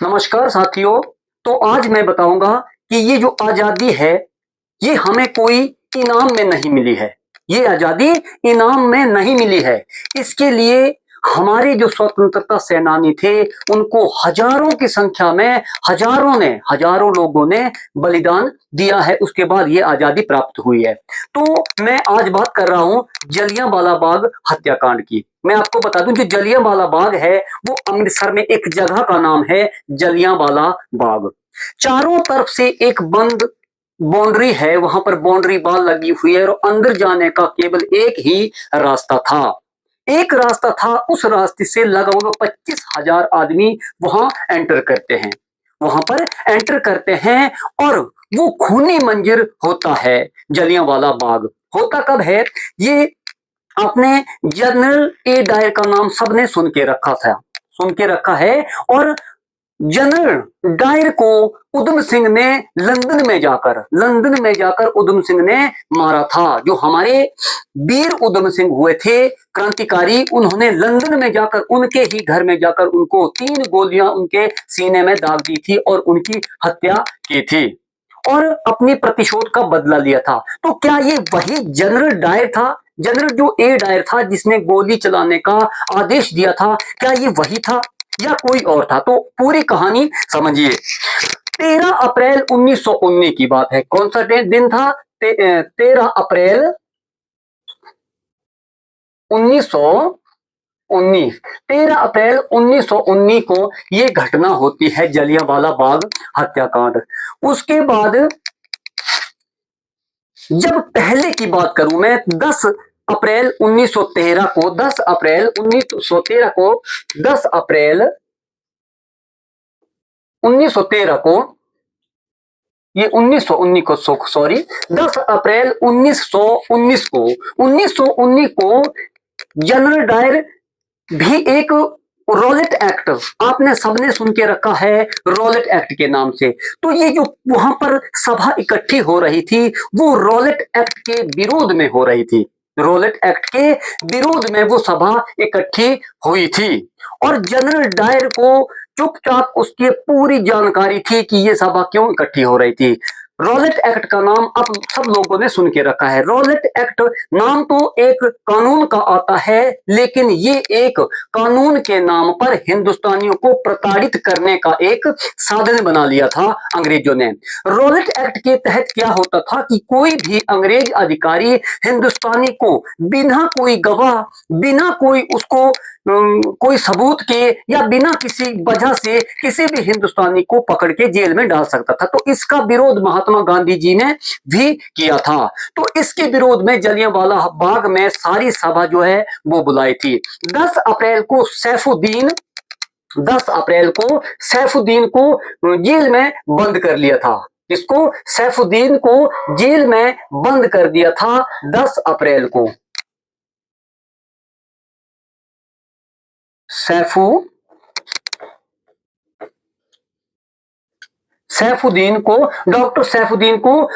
नमस्कार साथियों। तो आज मैं बताऊंगा कि ये जो आजादी है ये हमें कोई इनाम में नहीं मिली है। ये आजादी इनाम में नहीं मिली है। इसके लिए हमारे जो स्वतंत्रता सेनानी थे उनको हजारों की संख्या में हजारों लोगों ने बलिदान दिया है। उसके बाद ये आजादी प्राप्त हुई है। तो मैं आज बात कर रहा हूं जलियांवाला बाग हत्याकांड की। मैं आपको बता दूं जो जलियांवाला बाग है वो अमृतसर में एक जगह का नाम है जलियांवाला बाग। चारों तरफ से एक बंद बाउंड्री है, वहां पर बाउंड्री वॉल लगी हुई है और अंदर जाने का केवल एक ही रास्ता था। एक रास्ता था, उस रास्ते से लगभग 25,000 आदमी वहां एंटर करते हैं। वहां पर एंटर करते हैं और वो खूनी मंजर होता है। जलियांवाला बाग होता कब है? ये आपने जनरल ए डायर का नाम सबने सुन के रखा है। और जनरल डायर को लंदन में जाकर उधम सिंह ने मारा था। जो हमारे वीर उधम सिंह हुए थे क्रांतिकारी, उन्होंने लंदन में जाकर उनके ही घर में जाकर उनको 3 गोलियां उनके सीने में दाग दी थी और उनकी हत्या की थी और अपनी प्रतिशोध का बदला लिया था। तो क्या ये वही जनरल डायर था? जनरल जो ए डायर था जिसने गोली चलाने का आदेश दिया था, क्या ये वही था या कोई और था? तो पूरी कहानी समझिए। 13 अप्रैल 1919 की बात है। कौन सा दिन था? 13 अप्रैल 1919। 13 अप्रैल 1919 को ये घटना होती है, जलियांवाला बाग हत्याकांड। उसके बाद जब पहले की बात करूं मैं, 10 अप्रैल 1913 को 10 अप्रैल 1913 को 10 अप्रैल 1913 को ये 1919 को सॉरी 10 अप्रैल 1919 को जनरल डायर भी एक रॉलेट एक्ट, आपने सबने सुन के रखा है रॉलेट एक्ट के नाम से। तो ये जो वहां पर सभा इकट्ठी हो रही थी वो रॉलेट एक्ट के विरोध में हो रही थी। रॉलेट एक्ट के विरोध में वो सभा इकट्ठी हुई थी और जनरल डायर को चुपचाप उसकी पूरी जानकारी थी कि ये सभा क्यों इकट्ठी हो रही थी। रॉलेट एक्ट का नाम अब सब लोगों ने सुन के रखा है। रॉलेट एक्ट नाम तो एक कानून का आता है, लेकिन ये एक कानून के नाम पर हिंदुस्तानियों को प्रताड़ित करने का एक साधन बना लिया था अंग्रेजों ने। रॉलेट एक्ट के तहत क्या होता था कि कोई भी अंग्रेज अधिकारी हिंदुस्तानी को बिना कोई गवाह, बिना कोई उसको कोई सबूत के या बिना किसी वजह से किसी भी हिंदुस्तानी को पकड़ के जेल में डाल सकता था। तो इसका विरोध महात्मा गांधी जी ने भी किया था। तो इसके विरोध में जलियांवाला बाग में सारी सभा जो है वो बुलाई थी। 10 अप्रैल को सैफुद्दीन 10 अप्रैल को सैफुद्दीन को जेल में बंद कर लिया था। इसको सैफुद्दीन को जेल में बंद कर दिया था 10 अप्रैल को। सैफुद्दीन को डॉक्टर सैफुद्दीन को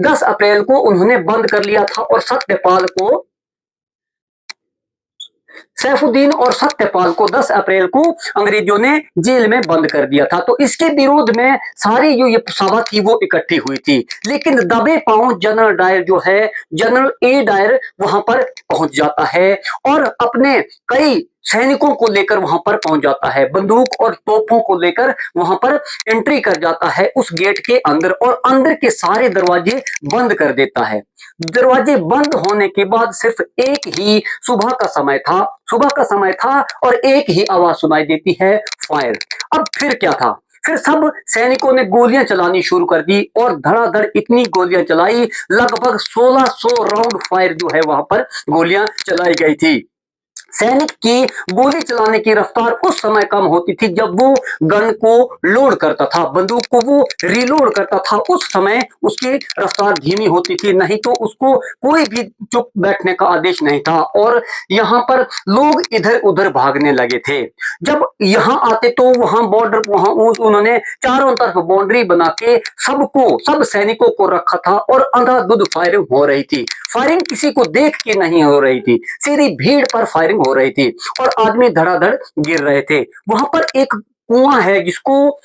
10 अप्रैल को उन्होंने बंद कर लिया था और सत्यपाल को 10 अप्रैल को अंग्रेजों ने जेल में बंद कर दिया था। तो इसके विरोध में सारी जो ये सभा थी वो इकट्ठी हुई थी। लेकिन दबे पांव जनरल डायर जो है, जनरल ए डायर वहां पर पहुंच जाता है और अपने कई सैनिकों को लेकर वहां पर पहुंच जाता है। बंदूक और तोपों को लेकर वहां पर एंट्री कर जाता है उस गेट के अंदर और अंदर के सारे दरवाजे बंद कर देता है। दरवाजे बंद होने के बाद सिर्फ एक ही सुबह का समय था और एक ही आवाज सुनाई देती है, फायर। अब फिर क्या था? फिर सब सैनिकों ने गोलियां चलानी शुरू कर दी और धड़ाधड़ इतनी गोलियां चलाई, लगभग 1600 राउंड फायर जो है वहां पर गोलियां चलाई गई थी। सैनिक की गोली चलाने की रफ्तार उस समय कम होती थी जब वो गन को लोड करता था, बंदूक को वो रिलोड करता था, उस समय उसकी रफ्तार धीमी होती थी। नहीं तो उसको कोई भी चुप बैठने का आदेश नहीं था और यहाँ पर लोग इधर उधर भागने लगे थे। जब यहाँ आते तो वहां बॉर्डर उन्होंने चारों तरफ बाउंड्री बना के सब सैनिकों को रखा था और अंधाधुंध फायरिंग हो रही थी। फायरिंग किसी को देख के नहीं हो रही थी, सीधी भीड़ पर फायरिंग हो रही थी और आदमी धड़ाधड़ गिर रहे थे। वहां पर एक कुआं है जिसको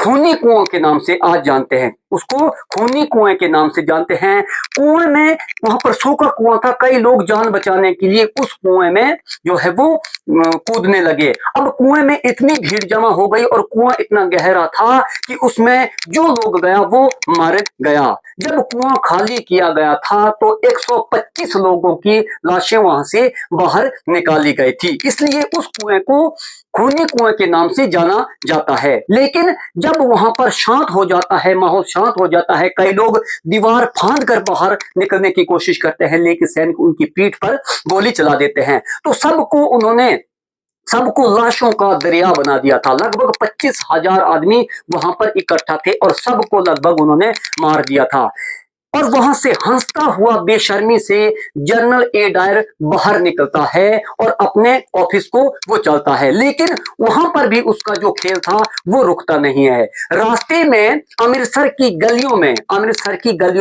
खूनी कुआं के नाम से आज जानते हैं, उसको खूनी कुएं के नाम से जानते हैं। कुएं में वहां पर सूखा कुआं था, कई लोग जान बचाने के लिए उस कुएं में जो है वो कूदने लगे। अब कुएं में इतनी भीड़ जमा हो गई और कुआं इतना गहरा था कि उसमें जो लोग गया वो मर गया। जब कुआं खाली किया गया था तो 125 लोगों की लाशें वहां से बाहर निकाली गई थी, इसलिए उस कुएं को खूनी कुएं के नाम से जाना जाता है। लेकिन जब वहां पर शांत हो जाता है, माहौल शांत हो जाता है, कई लोग दीवार फांद कर बाहर निकलने की कोशिश करते हैं, लेकिन सैनिक उनकी पीठ पर गोली चला देते हैं। तो सबको लाशों का दरिया बना दिया था। लगभग 25,000 आदमी वहां पर इकट्ठा थे और सबको लगभग उन्होंने मार दिया था। और वहां से हंसता हुआ बेशर्मी से जनरल ए डायर बाहर निकलता है और अपने ऑफिस को वो चलता है। लेकिन वहां पर भी उसका जो खेल था वो रुकता नहीं है। रास्ते में अमृतसर की गलियों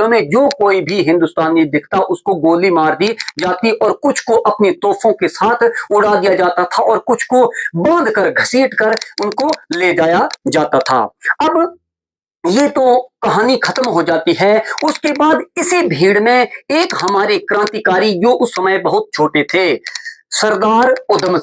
में जो कोई भी हिंदुस्तानी दिखता उसको गोली मार दी जाती और कुछ को अपनी तोपों के साथ उड़ा दिया जाता था और कुछ को बांध कर घसीट कर उनको ले जाया जाता था। अब ये तो कहानी खत्म हो जाती है। उसके बाद इसी भीड़ में एक हमारे क्रांतिकारी जो उस समय बहुत छोटे थे, सरदार उधम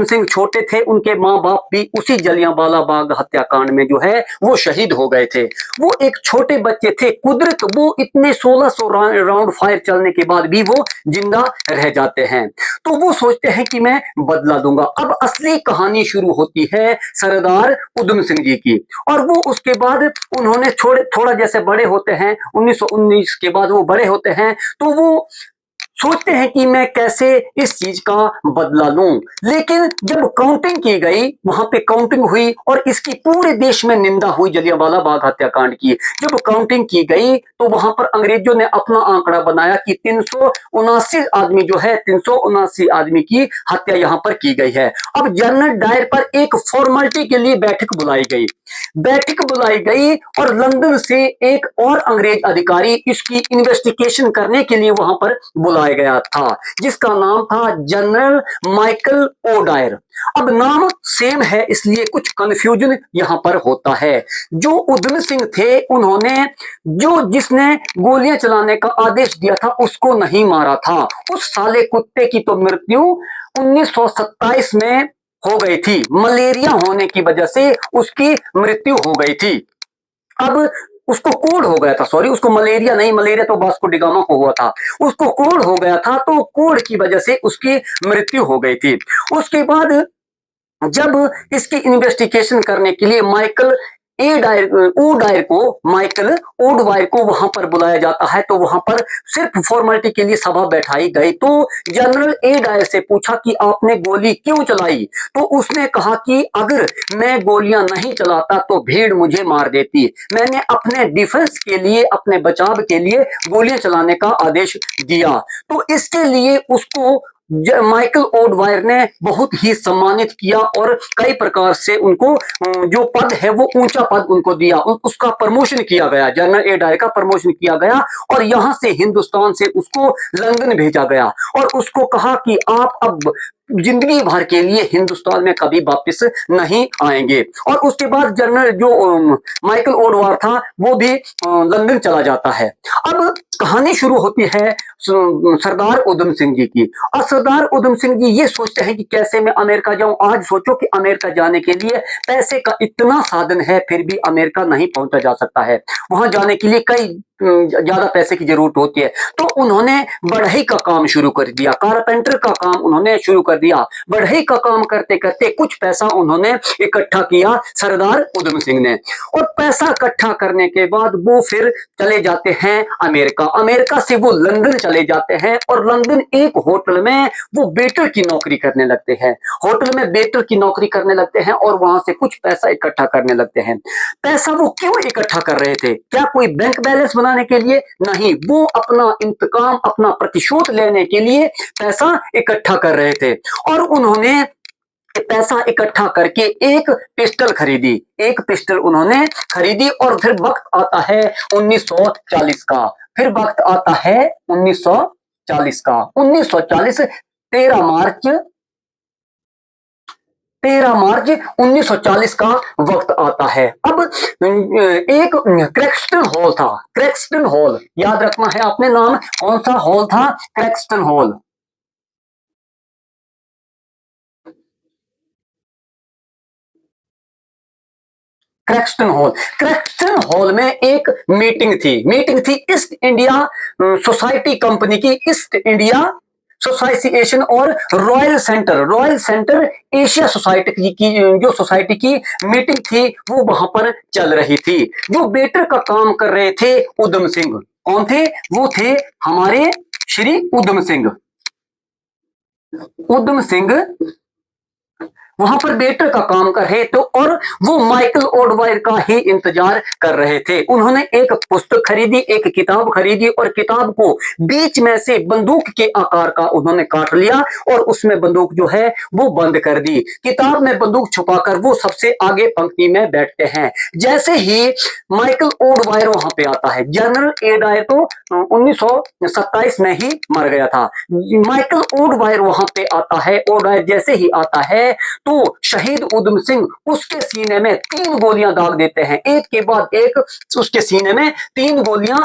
सिंह छोटे थे, उनके माँ बाप भी उसी जलियांवाला बाग हत्याकांड में जो है वो शहीद हो गए थे। वो एक छोटे बच्चे थे, कुदरत वो इतने 1600 राउंड फायर चलने के बाद भी वो जिंदा रह जाते हैं। तो वो सोचते हैं कि मैं बदला दूंगा। अब असली कहानी शुरू होती है सरदार उधम सिंह जी की। और वो उसके बाद उन्होंने थोड़ा जैसे बड़े होते हैं, 1919 के बाद वो बड़े होते हैं, तो वो सोचते हैं कि मैं कैसे इस चीज का बदला लूं। लेकिन जब काउंटिंग की गई, वहां पे काउंटिंग हुई और इसकी पूरे देश में निंदा हुई जलियांवाला बाग हत्याकांड की। जब काउंटिंग की गई तो वहां पर अंग्रेजों ने अपना आंकड़ा बनाया कि 379 आदमी जो है, 379 आदमी की हत्या यहां पर की गई है। अब जनरल डायर पर एक फॉर्मेलिटी के लिए बैठक बुलाई गई और लंदन से एक और अंग्रेज अधिकारी इसकी इन्वेस्टिगेशन करने के लिए वहां पर बुलाया गया था, जिसका नाम था जनरल माइकल ओ डायर। अब नाम सेम है इसलिए कुछ कंफ्यूजन यहां पर होता है। जो उधम सिंह थे उन्होंने जिसने गोलियां चलाने का आदेश दिया था उसको नहीं मारा था। उस साले कुत्ते की तो मृत्यु 1927 में हो गई थी, मलेरिया होने की वजह से उसकी मृत्यु हो गई थी। अब उसको कोड हो गया था, सॉरी उसको मलेरिया नहीं, मलेरिया तो वास्को डी गामा को हुआ था, उसको कोड हो गया था, तो कोड की वजह से उसकी मृत्यु हो गई थी। उसके बाद जब इसकी इन्वेस्टिगेशन करने के लिए माइकल ओडवायर को वहां पर बुलाया जाता है, तो वहां पर सिर्फ फॉर्मेलिटी के लिए सभा बैठाई गई। तो जनरल ए डायर से पूछा कि आपने गोली क्यों चलाई, तो उसने कहा कि अगर मैं गोलियां नहीं चलाता तो भीड़ मुझे मार देती, मैंने अपने डिफेंस के लिए, अपने बचाव के लिए गोलियां चलाने का आदेश दिया। तो इसके लिए उसको माइकल ओडवायर ने बहुत ही सम्मानित किया और कई प्रकार से उनको जो पद है वो ऊंचा पद उनको दिया, उसका प्रमोशन किया गया, जनरल ए डायर का प्रमोशन किया गया और यहां से हिंदुस्तान से उसको लंदन भेजा गया और उसको कहा कि आप अब जिंदगी भर के लिए हिंदुस्तान में कभी वापस नहीं आएंगे। और उसके बाद जनरल माइकल ओडवायर था वो भी लंदन चला जाता है। अब कहानी शुरू होती है सरदार उधम सिंह जी की। और सरदार उधम सिंह जी ये सोचते हैं कि कैसे मैं अमेरिका जाऊं। आज सोचो कि अमेरिका जाने के लिए पैसे का इतना साधन है, फिर भी अमेरिका नहीं पहुंचा जा सकता है। वहां जाने के लिए कई ज्यादा पैसे की जरूरत होती है। तो उन्होंने बढ़ई का काम शुरू कर दिया, कारपेंटर का काम उन्होंने शुरू कर दिया। बढ़ई का काम करते करते कुछ पैसा उन्होंने इकट्ठा किया सरदार उधम सिंह ने, और पैसा इकट्ठा करने के बाद वो फिर चले जाते हैं अमेरिका। अमेरिका से वो लंदन चले जाते हैं और लंदन एक होटल में वो वेटर की नौकरी करने लगते हैं। होटल में वेटर की नौकरी करने लगते हैं और वहां से कुछ पैसा इकट्ठा करने लगते हैं। पैसा वो क्यों इकट्ठा कर रहे थे? क्या कोई बैंक बैलेंस बनाने के लिए? नहीं, वो अपना इंतकाम, अपना प्रतिशोध लेने के लिए पैसा इकट्ठा कर रहे थे। और उन्होंने पैसा इकट्ठा करके एक पिस्टल उन्होंने खरीदी। और फिर वक्त आता है 1940 का, फिर वक्त आता है 1940 का। 1940 13 मार्च 13 मार्च 1940 का वक्त आता है। अब एक क्रैक्सटन हॉल था, क्रैक्सटन हॉल याद रखना है आपने नाम, कौन सा हॉल था? क्रैक्सटन हॉल। क्रैक्सटन हॉल, क्रैक्सटन हॉल में एक मीटिंग थी ईस्ट इंडिया सोसाइटी कंपनी की, ईस्ट इंडिया सोसाइटिएशन और रॉयल सेंटर एशिया सोसाइटी की जो सोसाइटी की मीटिंग थी वो वहां पर चल रही थी। जो वेटर का काम कर रहे थे उधम सिंह, कौन थे? वो थे हमारे श्री उधम सिंह। उधम सिंह वहां पर वेटर का काम कर रहे तो, और वो माइकल ओडवायर का ही इंतजार कर रहे थे। उन्होंने एक पुस्तक खरीदी, एक किताब खरीदी और किताब को बीच में से बंदूक के आकार का उन्होंने काट लिया और उसमें बंदूक जो है वो बंद कर दी। किताब में बंदूक छुपाकर वो सबसे आगे पंक्ति में बैठते हैं। जैसे ही माइकल ओडवायर वहां पे आता है, जनरल एडायर तो 1927 में ही मर गया था। माइकल ओडवायर वहां पे आता है, ओडवायर जैसे ही आता है तो शहीद उधम सिंह उसके सीने में 3 गोलियां दाग देते हैं, एक के बाद एक उसके सीने में 3 गोलियां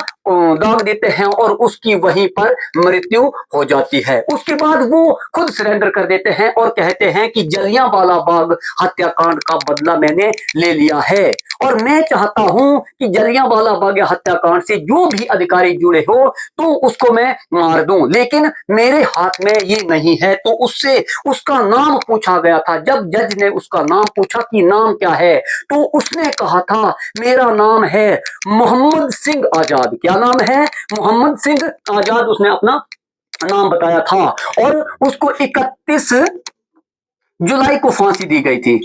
दाग देते हैं और उसकी वहीं पर मृत्यु हो जाती है। उसके बाद वो खुद सरेंडर कर देते हैं और कहते हैं कि जलियांवाला बाग हत्याकांड का बदला मैंने ले लिया है और मैं चाहता हूं कि जलियांवाला बाग हत्याकांड से जो भी अधिकारी जुड़े हो तो उसको मैं मार दूं, लेकिन मेरे हाथ में ये नहीं है। तो उससे उसका नाम पूछा गया था। जब जज ने उसका नाम पूछा कि नाम क्या है, तो उसने कहा था मेरा नाम है मोहम्मद सिंह आजाद। क्या नाम है? मोहम्मद सिंह आजाद उसने अपना नाम बताया था और उसको 31 जुलाई को फांसी दी गई थी।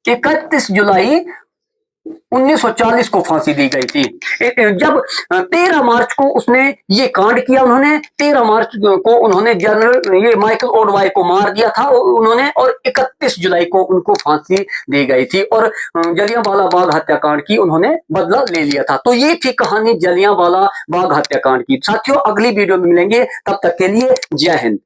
31 जुलाई 1940 को फांसी दी गई थी। जब 13 मार्च को उसने ये कांड किया, उन्होंने 13 मार्च को उन्होंने जनरल ये माइकल ओडवायर को मार दिया था उन्होंने और 31 जुलाई को उनको फांसी दी गई थी और जलियांवाला बाग हत्याकांड की उन्होंने बदला ले लिया था। तो ये थी कहानी जलियांवाला बाग हत्याकांड की। साथियों अगली वीडियो में मिलेंगे, तब तक के लिए जय हिंद।